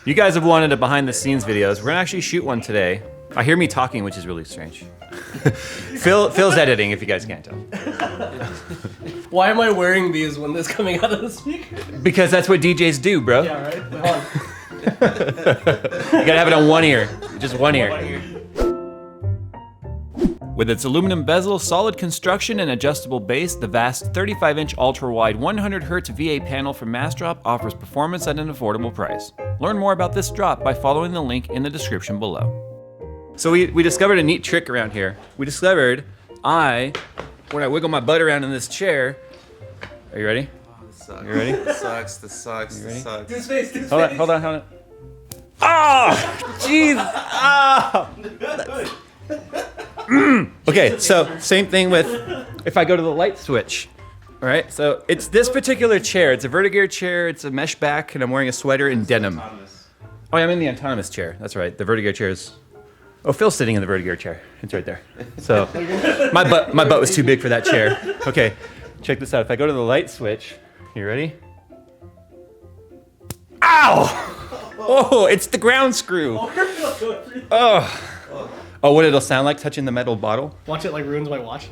You guys have wanted a behind the scenes videos. We're gonna actually shoot one today. I hear me talking, which is really strange. Phil's editing, if you guys can't tell. Why am I wearing these when this is coming out of the speaker? Because that's what DJs do, bro. Yeah, right? Hold on. You gotta have it on one ear. Just one ear. With its aluminum bezel, solid construction, and adjustable base, the vast 35-inch ultra-wide 100Hz VA panel from Massdrop offers performance at an affordable price. Learn more about this drop by following the link in the description below. So we discovered a neat trick around here. We discovered when I wiggle my butt around in this chair, are you ready? Oh, this sucks. You ready? This sucks, this sucks, You ready? this sucks. Do his face, do his Hold face. on, hold on, hold on. Oh, jeez. Okay, so same thing with if I go to the light switch. All right, so it's this particular chair. It's a Vertigear chair. It's a mesh back, and I'm wearing a sweater in denim. Oh, yeah, I'm in the autonomous chair. That's right. The Vertigear chair is. Oh, Phil's sitting in the Vertigear chair. It's right there. So my butt was too big for that chair. Okay, check this out. If I go to the light switch, you ready? Ow! Oh, it's the ground screw. Oh. Oh, what it'll sound like touching the metal bottle? Watch it like ruins my watch.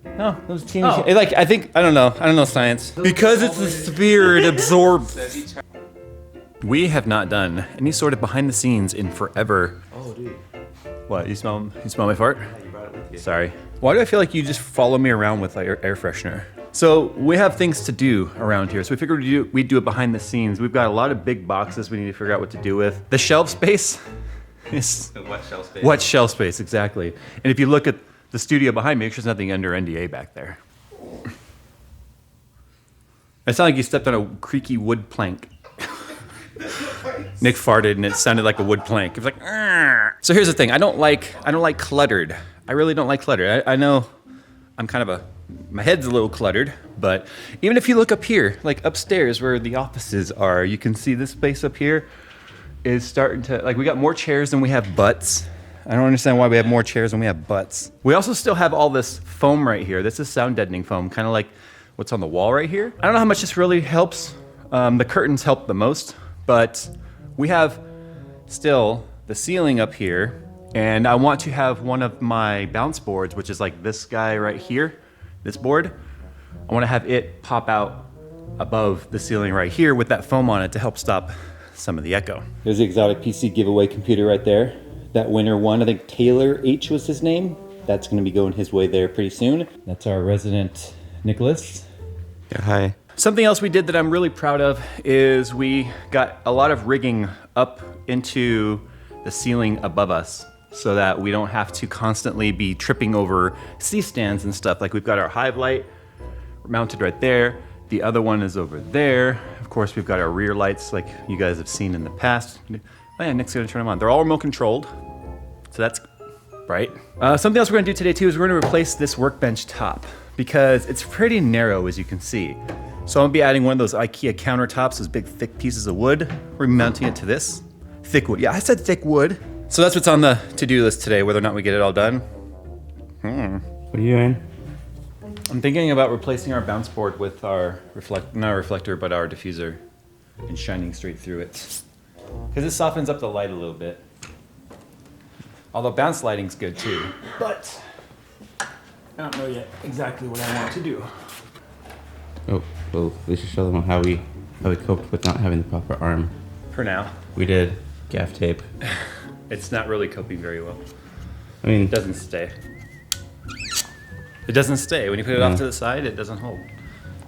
No, those teeny. Like I don't know science. Because it's a sphere, it absorbs. We have not done any sort of behind the scenes in forever. Oh, dude. What? You smell my fart? Yeah, you brought it with you. Sorry. Why do I feel like you just follow me around with like air freshener? So we have things to do around here. So we figured we'd do it behind the scenes. We've got a lot of big boxes we need to figure out what to do with. The shelf space is What shelf space? what shelf space, exactly. And if you look at the studio behind me, make sure there's nothing under NDA back there. It sounded like you stepped on a creaky wood plank. Nick farted and it sounded like a wood plank. It was like, "Arr." So here's the thing. I don't like cluttered. I really don't like clutter. I know I'm kind of my head's a little cluttered, but even if you look up here, like upstairs where the offices are, you can see this space up here is starting to, like we got more chairs than we have butts. I don't understand why we have more chairs than we have butts. We also still have all this foam right here. This is sound deadening foam, kind of like what's on the wall right here. I don't know how much this really helps. The curtains help the most, but we have still the ceiling up here, and I want to have one of my bounce boards, which is like this guy right here, this board. I want to have it pop out above the ceiling right here with that foam on it to help stop some of the echo. There's the exotic PC giveaway computer right there. That winner won, I think Taylor H was his name. That's gonna be going his way there pretty soon. That's our resident Nicholas. Yeah, hi. Something else we did that I'm really proud of is we got a lot of rigging up into the ceiling above us so that we don't have to constantly be tripping over C-stands and stuff. Like we've got our hive light mounted right there. The other one is over there. Of course, we've got our rear lights like you guys have seen in the past. Oh yeah, Nick's gonna turn them on. They're all remote controlled, so that's right. Something else we're gonna do today too is we're gonna replace this workbench top because it's pretty narrow, as you can see. So I'm gonna be adding one of those IKEA countertops, those big thick pieces of wood. We're mounting it to this. Thick wood, yeah, I said thick wood. So that's what's on the to-do list today, whether or not we get it all done. What are you doing? I'm thinking about replacing our bounce board with our not our reflector, but our diffuser and shining straight through it. Because it softens up the light a little bit. Although bounce lighting's good too. But I don't know yet exactly what I want to do. Oh, well, we should show them how we coped with not having the proper arm. For now. We did gaff tape. It's not really coping very well. I mean, It doesn't stay. It doesn't stay. When you put it off to the side, it doesn't hold.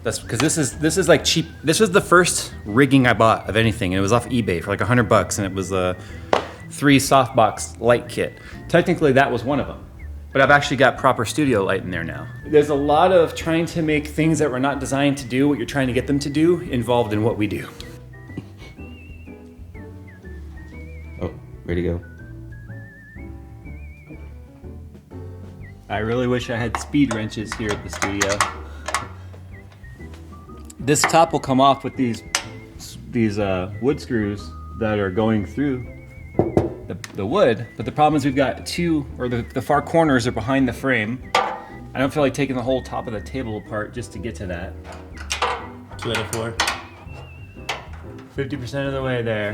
That's because this is like cheap. This was the first rigging I bought of anything, and it was off eBay for like $100, and it was a 3 softbox light kit. Technically, that was one of them, but I've actually got proper studio light in there now. There's a lot of trying to make things that were not designed to do what you're trying to get them to do involved in what we do. oh, ready to go. I really wish I had speed wrenches here at the studio. This top will come off with these wood screws that are going through the wood, but the problem is we've got the far corners are behind the frame. I don't feel like taking the whole top of the table apart just to get to that. 2 out of 4. 50% of the way there.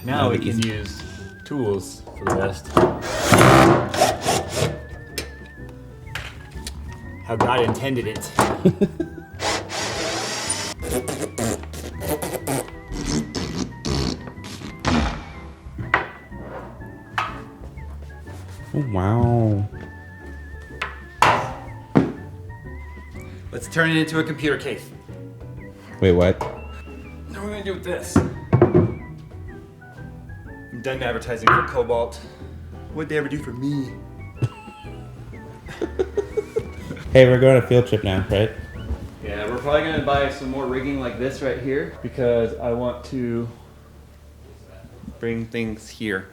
Now we can use tools for the rest. How God intended it. Oh, wow. Let's turn it into a computer case. Wait, what? What are we gonna do with this? I'm done advertising for Cobalt. What'd they ever do for me? Hey, we're going on a field trip now, right? Yeah, we're probably gonna buy some more rigging like this right here because I want to bring things here.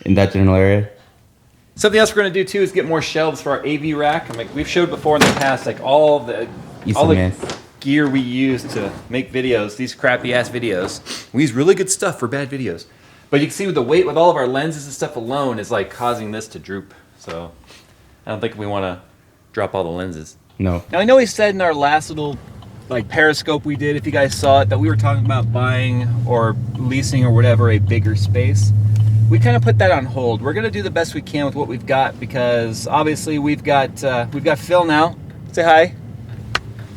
In that general area? Something else we're gonna do too is get more shelves for our AV rack. I'm like, we've showed before in the past, like all the gear we use to make videos, these crappy ass videos. We use really good stuff for bad videos. But you can see with the weight, with all of our lenses and stuff alone is like causing this to droop. So I don't think we wanna drop all the lenses. No. Now I know we said in our last little like Periscope we did, if you guys saw it, that we were talking about buying or leasing or whatever a bigger space. We kind of put that on hold. We're gonna do the best we can with what we've got because obviously we've got Phil now. Say hi.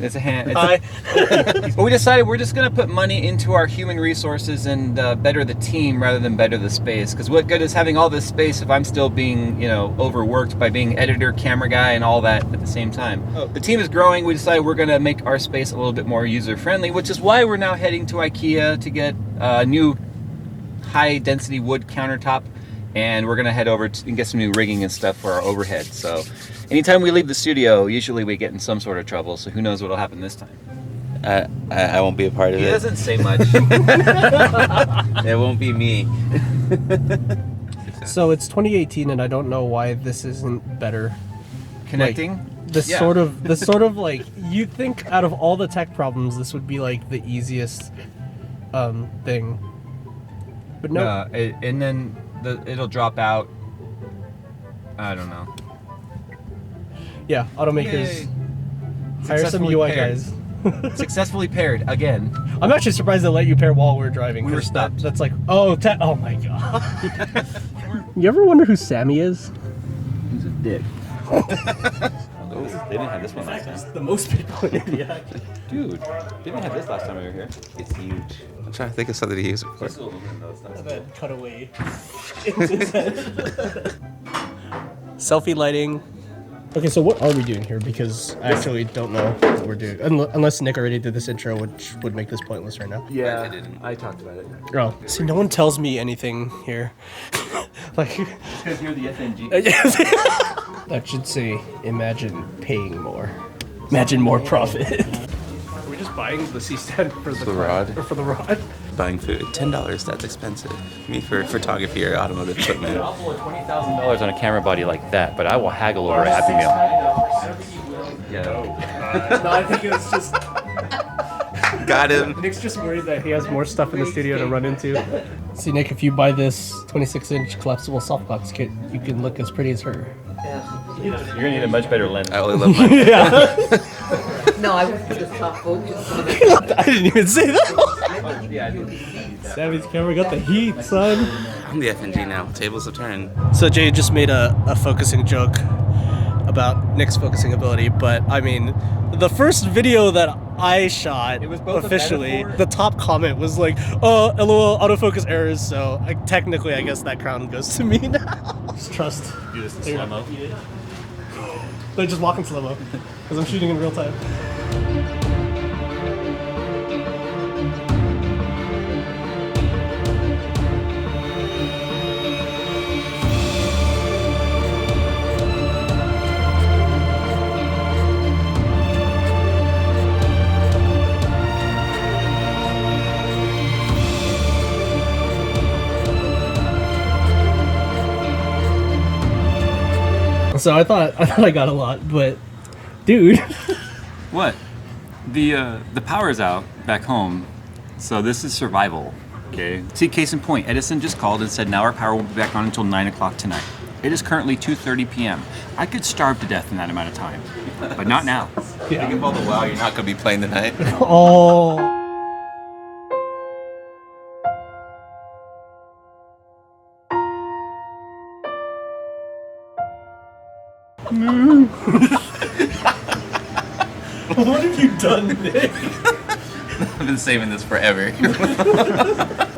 It's a hand. Hi. But we decided we're just gonna put money into our human resources and better the team rather than better the space. Because what good is having all this space if I'm still being, you know, overworked by being editor, camera guy, and all that at the same time? Oh. The team is growing. We decided we're gonna make our space a little bit more user friendly, which is why we're now heading to IKEA to get a new high density wood countertop, and we're gonna head over and get some new rigging and stuff for our overhead. So anytime we leave the studio, usually we get in some sort of trouble, so who knows what'll happen this time. I won't be a part of it. He doesn't say much. It won't be me. So it's 2018, and I don't know why this isn't better. Connecting? Like, this sort of like, you'd think out of all the tech problems, this would be like the easiest thing. But no. And then it'll drop out. I don't know. Yeah, automakers hire some UI guys. Successfully paired again. I'm actually surprised they let you pair while we're driving. We were stopped. That's like, oh my god. You ever wonder who Sammy is? He's a dick. They didn't have this one last time. The most people in India. Dude, they didn't have this last time we were here. It's huge. I'm trying to think of something to use it for. That cutaway. Selfie lighting. Okay, so what are we doing here? Because I actually don't know what we're doing. Unless Nick already did this intro, which would make this pointless right now. Yeah, I talked about it. Oh, see, no one tells me anything here. Like, because you're the FNG. That should say, imagine paying more. Imagine more profit. Are we just buying the C-stand for the rod? Or for the rod? Buying food. $10, that's expensive. Me for photography or automotive equipment. I'll pull $20,000 on a camera body like that, but I will haggle over a Happy Meal. Yeah. No, I think it was just... Got him. Nick's just worried that he has more stuff in the studio to run into. See, Nick, if you buy this 26-inch collapsible softbox kit, you can look as pretty as her. You're gonna need a much better lens. I only love mine. Yeah. No, I went for the soft focus. I didn't even say that. Sammy's camera got the heat, son. I'm the FNG now. Tables have turned. So Jay just made a focusing joke about Nick's focusing ability, but I mean, the first video that I shot it was both officially, the top comment was like, "Oh, LOL, autofocus errors." So technically, I guess that crown goes to me now. Just trust. Do this in slow-mo. They just walk in slow-mo because I'm shooting in real time. So I thought I got a lot, but dude. What? The power's out back home, so this is survival. Okay. See, case in point, Edison just called and said now our power won't be back on until 9 o'clock tonight. It is currently 2:30 p.m. I could starve to death in that amount of time, but not now. Think of all the while you're not gonna be playing tonight. Oh. What have you done, Nick? I've been saving this forever.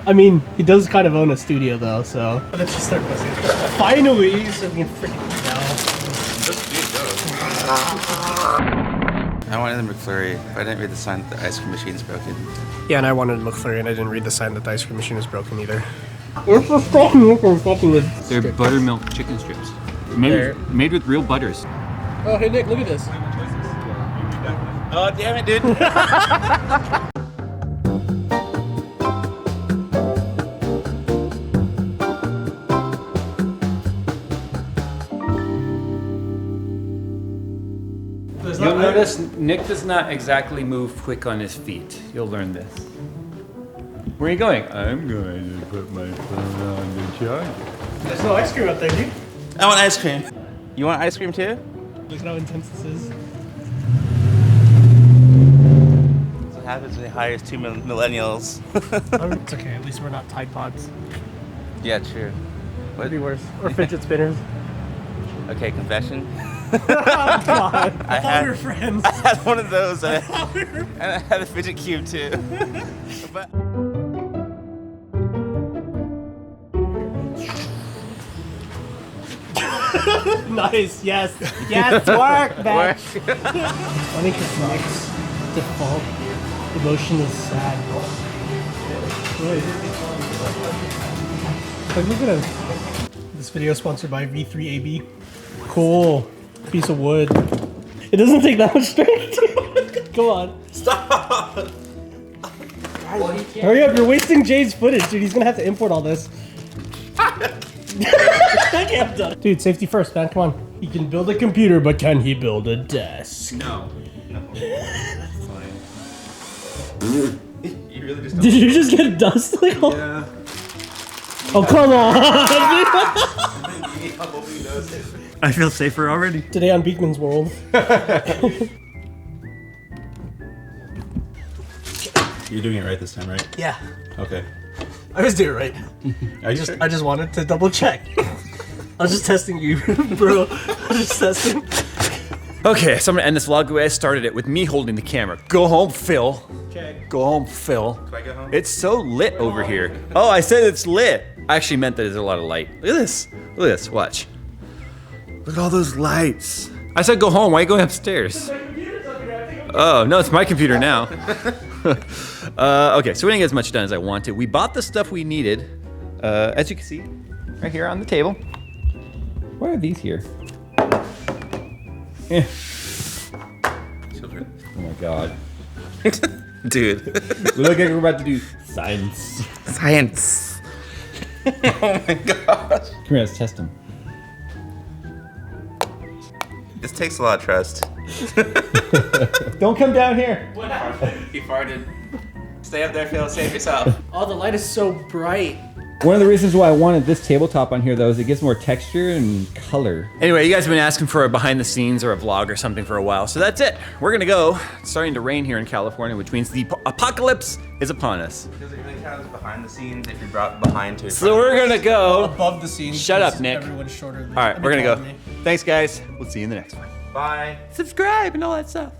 I mean, he does kind of own a studio though, so let's just start pressing. Finally, something freaking I wanted the McFlurry, but I didn't read the sign that the ice cream machine's broken. Yeah, and I wanted McFlurry, and I didn't read the sign that the ice cream machine is broken either. Where's the fucking with? They're buttermilk chicken strips. Made with real butters. Oh, hey Nick, look at this. Oh, damn it, dude. You'll notice Nick does not exactly move quick on his feet. You'll learn this. Where are you going? I'm going to put my phone on the charger. There's no ice cream out there, dude. I want ice cream. You want ice cream too? Look how intense this is. That's what happens when you hire two millennials. It's okay, at least we're not Tide Pods. Yeah, true. That'd be worse. Or fidget spinners. Okay, confession. Oh, God. I thought had- we were friends. I had one of those, and I had a fidget cube too. But Nice, yes. Yes, work, bitch. I think it's Nick's default emotion is sad. Like, look at him. This video is sponsored by V3AB. Cool. Piece of wood. It doesn't take that much strength. Come on. stop. Hurry up, you're wasting Jay's footage, dude. He's gonna have to import all this. Okay, I'm done. Dude, safety first, man. Come on. He can build a computer, but can he build a desk? No. You really just Did you just get dust? Like, Yeah. oh, come on. I feel safer already. Today on Beekman's World. You're doing it right this time, right? Yeah. Okay. I was doing it right. Are you I just wanted to double check. I was just testing you, bro. I was just testing. Okay, so I'm gonna end this vlog the way I started it, with me holding the camera. Go home, Phil. Okay. Go home, Phil. Can I go home? It's so lit over here. Oh, I said it's lit. I actually meant that there's a lot of light. Look at this. Look at this. Watch. Look at all those lights. I said go home. Why are you going upstairs? Oh, no, it's my computer now. Okay, so we didn't get as much done as I wanted. We bought the stuff we needed. As you can see, right here on the table. Why are these here? Eh. Children. Oh my god. Dude. We look like we're about to do science. Science. Oh my gosh. Come here, let's test them. This takes a lot of trust. Don't come down here. He farted. Stay up there, Phil. Save yourself. Oh, the light is so bright. One of the reasons why I wanted this tabletop on here though is it gives more texture and color. Anyway, you guys have been asking for a behind the scenes or a vlog or something for a while, so that's it. We're gonna go. It's starting to rain here in California, which means the apocalypse is upon us. Does it really count as behind the scenes if you brought behind to? So we're gonna go. Above the scenes. Shut up, because Nick. Everyone's shorter than All right, we're gonna go. taller than me. Thanks guys. We'll see you in the next one. Bye. Subscribe and all that stuff.